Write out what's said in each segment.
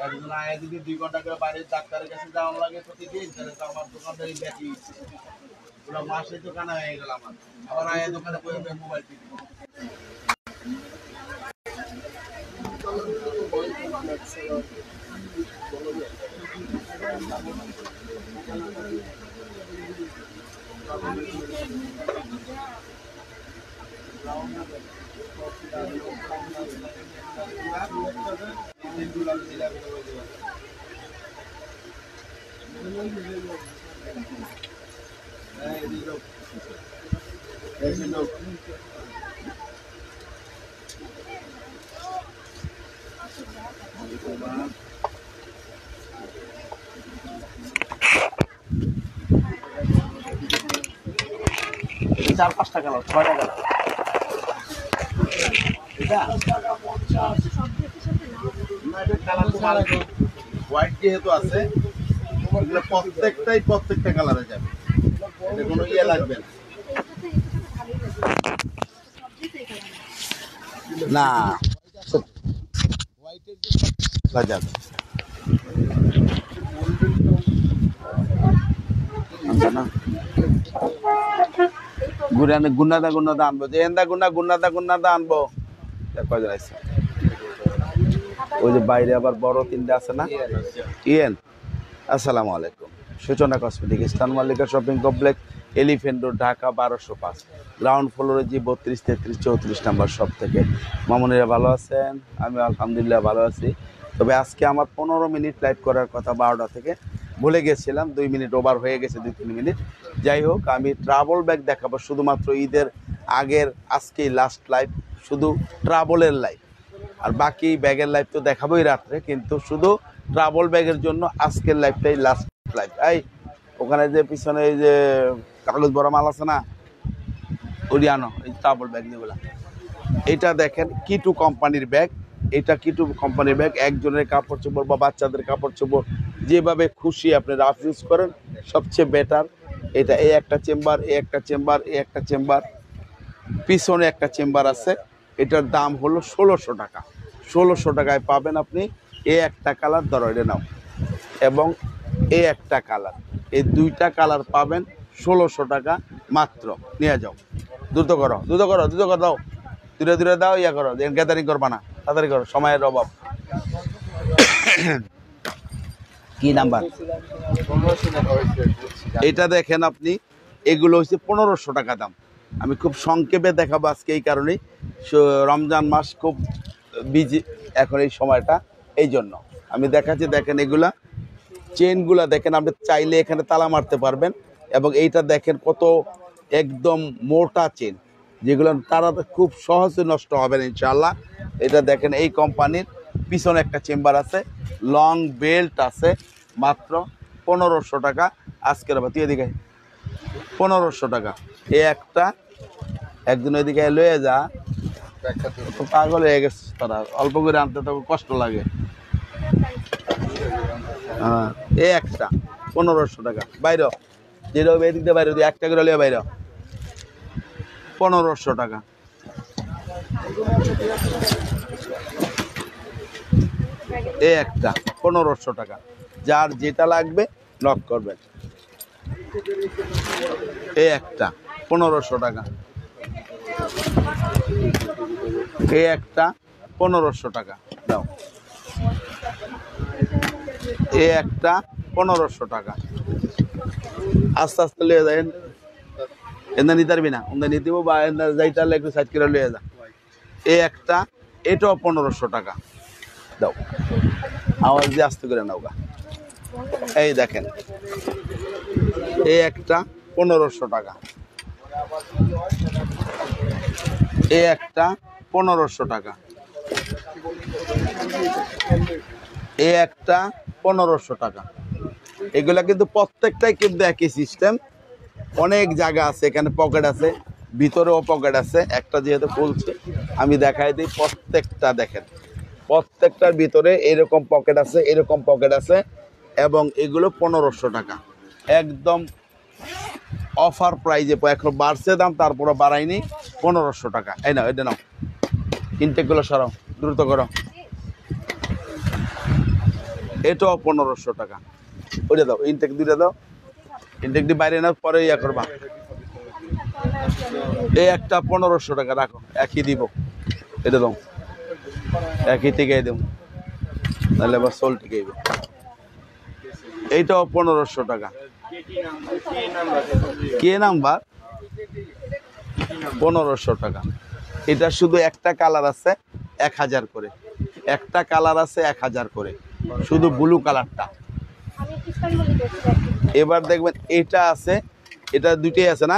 একজন আয়া যদি 2 ঘন্টা করে বাইরে ডাক্তারের কাছে যাওয়া লাগে প্রতিদিন, তাহলে তো আমার দোকানদারি ব্যাকি পুরো মাসে দোকানে হয়ে গেল আমার। আবার আয়া দোকানে বসে মোবাইল টিপি। চার 5টা কালার, 6টা কালার। হোয়াইট যেহেতু আছে, প্রত্যেকটা কালারে যাবে, কোনো ইয়ে লাগবে না। যাবে গুন্নাদা আনবো, যে এন্দা গুন্নাদা আনবো। ওই যে বাইরে আবার বড় 3টা আছে না। ইয়েন, আসসালামু আলাইকুম। সূচনা cosmetic, eastern Mallika shopping complex, elephant road, Dhaka 1205, ground ফ্লোরে জি 32, 33, 34 নাম্বার শপ থেকে। মামুনিরা ভালো আছেন? আমি আলহামদুলিল্লাহ ভালো আছি। তবে আজকে আমার 15 মিনিট লাইভ করার কথা 12টা থেকে, ভুলে গেছিলাম, 2 মিনিট ওভার হয়ে গেছে, 2-3 মিনিট। যাই হোক, আমি ট্রাভেল ব্যাগ দেখাবো শুধুমাত্র ঈদের আগের, আজকেই লাস্ট লাইভ, শুধু ট্রাভেলের লাইভ। আর বাকি ব্যাগের লাইভ তো দেখাবোই রাত্রে, কিন্তু শুধু ট্রাভেল ব্যাগের জন্য আজকের লাইভটাই লাস্ট লাইভ। এই ওখানে যে পিছনে এই যে কাগজ বড় মাল আছে না, ওই আনো, এই ট্রাভেল ব্যাগ যেগুলো। এটা দেখেন কিটু কোম্পানির ব্যাগ, এটা কিটু কোম্পানির ব্যাগ। একজনের কাপড় চোপড় বা বাচ্চাদের কাপড় চোপড় যেভাবে খুশি আপনি রাফ ইউজ করেন, সবচেয়ে বেটার এটা। এই একটা চেম্বার, এই একটা চেম্বার, এই একটা চেম্বার, পিছনে একটা চেম্বার আছে। এটার দাম হলো 1600 টাকা। 1600 টাকায় পাবেন আপনি এই একটা কালার, ধরো এটা নাও, এবং এই একটা কালার, এই 2টা কালার পাবেন 1600 টাকা মাত্র। নিয়ে যাও, দ্রুত করো দাও, দূরে দাও, ইয়া করো, গ্যাদারিং করবা না, তাড়াতাড়ি করো, সময়ের অভাব। কি নাম্বার? এটা দেখেন আপনি, এগুলো হচ্ছে 1500 টাকা দাম। আমি খুব সংক্ষেপে দেখাবো আজকে, এই কারণেই রমজান মাস খুব বিজি এখন এই সময়টা, এই জন্য আমি দেখাচ্ছি। দেখেন এগুলা চেনগুলা দেখেন, আপনি চাইলে এখানে তালা মারতে পারবেন। এবং এইটা দেখেন কত একদম মোটা চেন, যেগুলো তারা খুব সহজে নষ্ট হবে না ইনশাআল্লাহ। এটা দেখেন এই কোম্পানির, পিছনে একটা চেম্বার আছে, লং বেল্ট আছে, মাত্র 1500 টাকা আজকের। তুই এদিকে 1500 টাকা এই একটা। একজন ওইদিকে লয়ে যা, পাগল হয়ে গেছে তারা, অল্প করে আনতে তো কষ্ট লাগে। হ্যাঁ, এই একটা 1500 টাকা। বাইরে যেটা এদিক দিয়ে বাইরে, একটা করে লিয়ে বাইরে 1500 টাকা। এই একটা 1500 টাকা। যার যেটা লাগবে নক করবেন। এই একটা 1500 টাকা। এই একটা 1500 টাকা দাও। এই একটা 1500 টাকা। আস্তে আস্তে লিয়ে যায়, এনে নিতে পারবি না, ওদের নিতে বা যাইতে একটু সাইড করে লিয়ে যা। এই একটা, এটাও 1500 টাকা দাও। আওয়াজ দিয়ে আস্তে করে নাও গা। এই দেখেন, এই একটা 1500 টাকা। এই একটা 1500 টাকা। এই একটা 1500 টাকা। এগুলা কিন্তু প্রত্যেকটাই কিন্তু একই সিস্টেম। অনেক জায়গা আছে, এখানে পকেট আছে, ভিতরেও পকেট আছে। একটা যেহেতু খুলছে আমি দেখাই দিই। প্রত্যেকটা দেখেন, প্রত্যেকটার ভিতরে এরকম পকেট আছে, এরকম পকেট আছে। এবং এগুলো 1500 টাকা একদম অফার প্রাইজে। এখন বাড়ছে দাম, তারপরে বাড়ায়নি, 1500 টাকা। এই নাও, এটা নাও, ইনটেকগুলো সরাও, দ্রুত করো। এটাও 1500 টাকা। ওইটা দাও, ইনটেক দুইটা দাও, ইনটেকটি বাইরে না পরে ইয়া করবা। এই একটা 1500 টাকা রাখো, একই দিব, এটা দাও, একই টিকাই দেব, নাহলে আবার সোল টিকাইব। এইটাও 1500 টাকা। কে নাম্বার 1500 টাকা। এটা শুধু একটা কালার আছে 1000 করে, একটা কালার আছে 1000 করে, শুধু ব্লু কালারটা। এবার দেখবেন এটা আছে, এটা দুইটাই আছে না,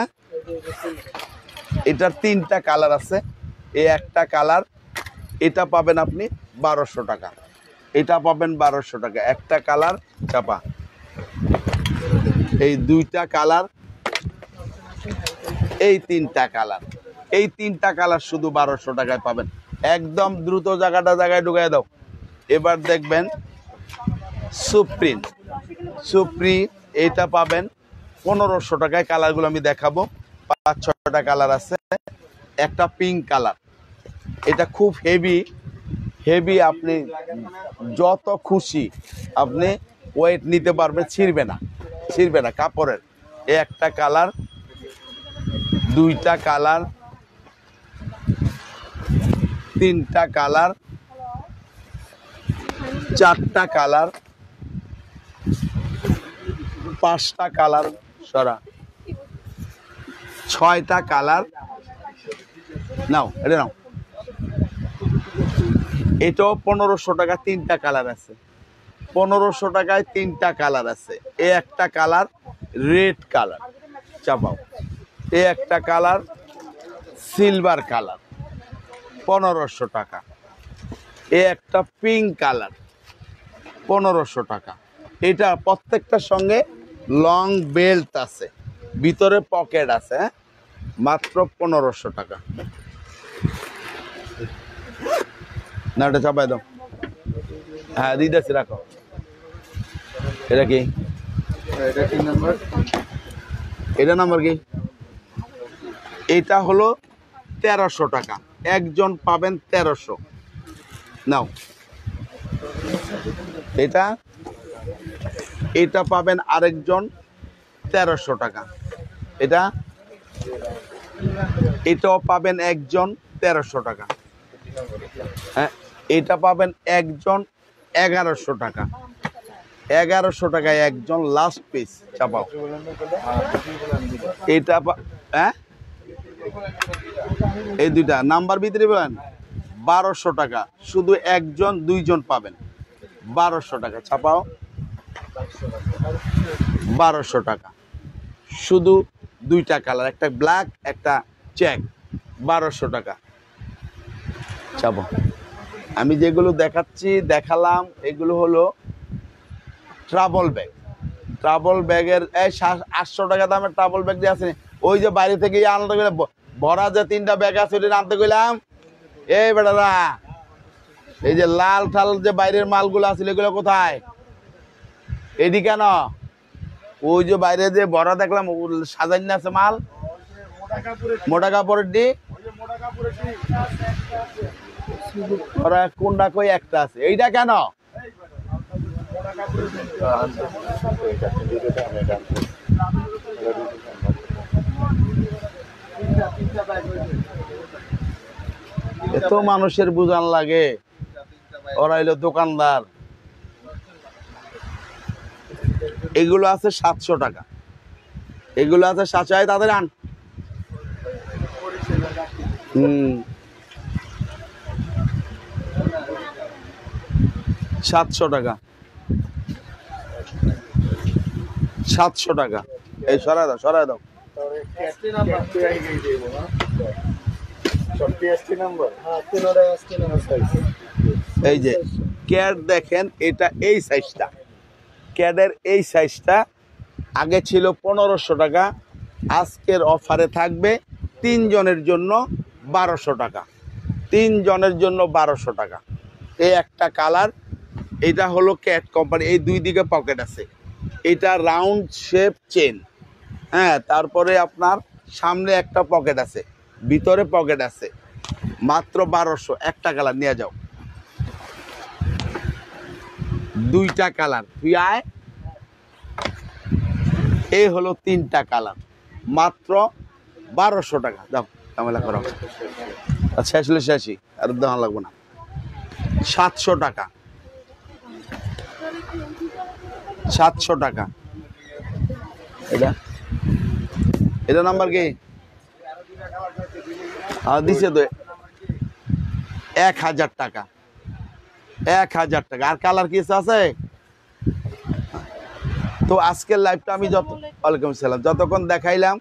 এটার 3টা কালার আছে। এই একটা কালার, এটা পাবেন আপনি 1200 টাকা, এটা পাবেন 1200 টাকা। একটা কালার চাপা, এই 2টা কালার, এই 3টা কালার, এই 3টা কালার শুধু 1200 টাকায় পাবেন। একদম দ্রুত জায়গায় ঢুকাই দাও। এবার দেখবেন সুপ্রিম, এটা পাবেন 1500 টাকায়। কালারগুলো আমি দেখাবো, 5-6টা কালার আছে। একটা পিঙ্ক কালার, এটা খুব হেভি, আপনি যত খুশি আপনি ওয়েট নিতে পারবেন, ছিঁড়বে না কাপড়ের। এই একটা কালার, 2টা কালার, 3টা কালার, 4টা কালার, 5টা কালার, 6টা কালার। নাও, এটা নাও। এটাও 1500 টাকা, 3টা কালার আছে। 1500 টাকায় 3টা কালার আছে। এই একটা কালার রেড কালার, চাপাও। এই একটা কালার সিলভার কালার, 1500 টাকা। এই একটা পিঙ্ক কালার, 1500 টাকা। এটা প্রত্যেকটার সঙ্গে লং বেল্ট আছে, ভিতরে পকেট আছে, মাত্র 1500 টাকা। না, এটা চাপাই দাও। হ্যাঁ, দিদাসি রাখো। এটা কি, এটা নাম্বার কি? এটা হলো 1300 টাকা, একজন পাবেন 1300। নাও, এটা পাবেন আরেকজন 1300 টাকা। এটাও পাবেন একজন 1300 টাকা। হ্যাঁ, এটা পাবেন একজন 1100 টাকা। 1100 টাকায় একজন, লাস্ট পিস, চাপাও। এটা হ্যাঁ, এই 2টা নাম্বার ভিতরে বলেন 1200 টাকা, শুধু একজন 2জন পাবেন, 1200 টাকা, ছাপাও। 1200 টাকা, শুধু 2টা কালার, একটা ব্ল্যাক একটা চেক, 1200 টাকা, চাপো। আমি যেগুলো দেখালাম এগুলো হলো ট্রাভেল ব্যাগের। এই 800 টাকা দামের ট্রাভেল ব্যাগ দিয়ে আছে, ওই যে বাইরে থেকে আনতে গেলে ভরা যে 3টা ব্যাগ আছে, ওটা আনতে গেলাম। এই বেটারা, এই যে লাল ঠাল যে বাইরের মালগুলো আছে, এগুলো কোথায়? এডি কেন? ওই যে বাইরে যে ভরা দেখলাম সাজাইন আছে মাল, মোটা কাপড়ের ডি, ওরা কোনটা কই একটা আছে, এইটা কেন? এত মানুষের বুঝান লাগে, ওরা হইলো দোকানদার। এগুলো আছে 700 টাকা, এগুলো আছে 700, তাদের আন। 700 টাকা, 700 টাকা। এই সরাই দাও। এই যে ক্যাট দেখেন, এটা এই সাইজটা, ক্যাটের এই সাইজটা আগে ছিল 1500 টাকা, আজকের অফারে থাকবে 3 জনের জন্য 1200 টাকা, 3 জনের জন্য 1200 টাকা। এই একটা কালার, এটা হলো ক্যাট কোম্পানি, এই 2 দিকে পকেট আছে, এটা রাউন্ড শেপ চেন। হ্যাঁ, তারপরে আপনার সামনে একটা পকেট আছে, ভিতরে পকেট আছে, মাত্র 1200। একটা কালার নিয়ে যাও, 2টা কালার, তুই আয়। এই হলো 3টা কালার, মাত্র 1200 টাকা। দাও, ঝামেলা করো। আচ্ছা, আসলে শেষই, আর দেওয়া লাগবে না। 700 টাকা, 700 টাকা। এটা নাম্বার কি দিছে তো? 1000 টাকা, 1000 টাকা। আর কালার কি আছে? তো আজকের লাইভটা আমি ওয়ালাইকুম সালাম, যতক্ষণ দেখাইলাম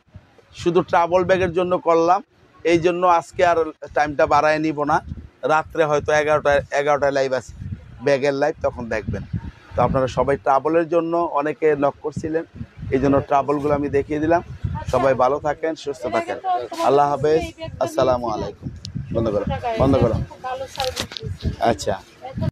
শুধু ট্রাভেল ব্যাগের জন্য করলাম, এই জন্য আজকে আর টাইমটা বাড়ায় নিব না। রাত্রে হয়তো 11টায় লাইভ আছে, ব্যাগের লাইভ, তখন দেখবেন। তো আপনারা সবাই ট্রাভেলের জন্য অনেকে নক করছিলেন, এই জন্য ট্রাভেলগুলো আমি দেখিয়ে দিলাম। সবাই ভালো থাকেন, সুস্থ থাকেন। আল্লাহ হাফেজ, আসসালামু আলাইকুম। বন্ধ করো, বন্ধ করো। আচ্ছা।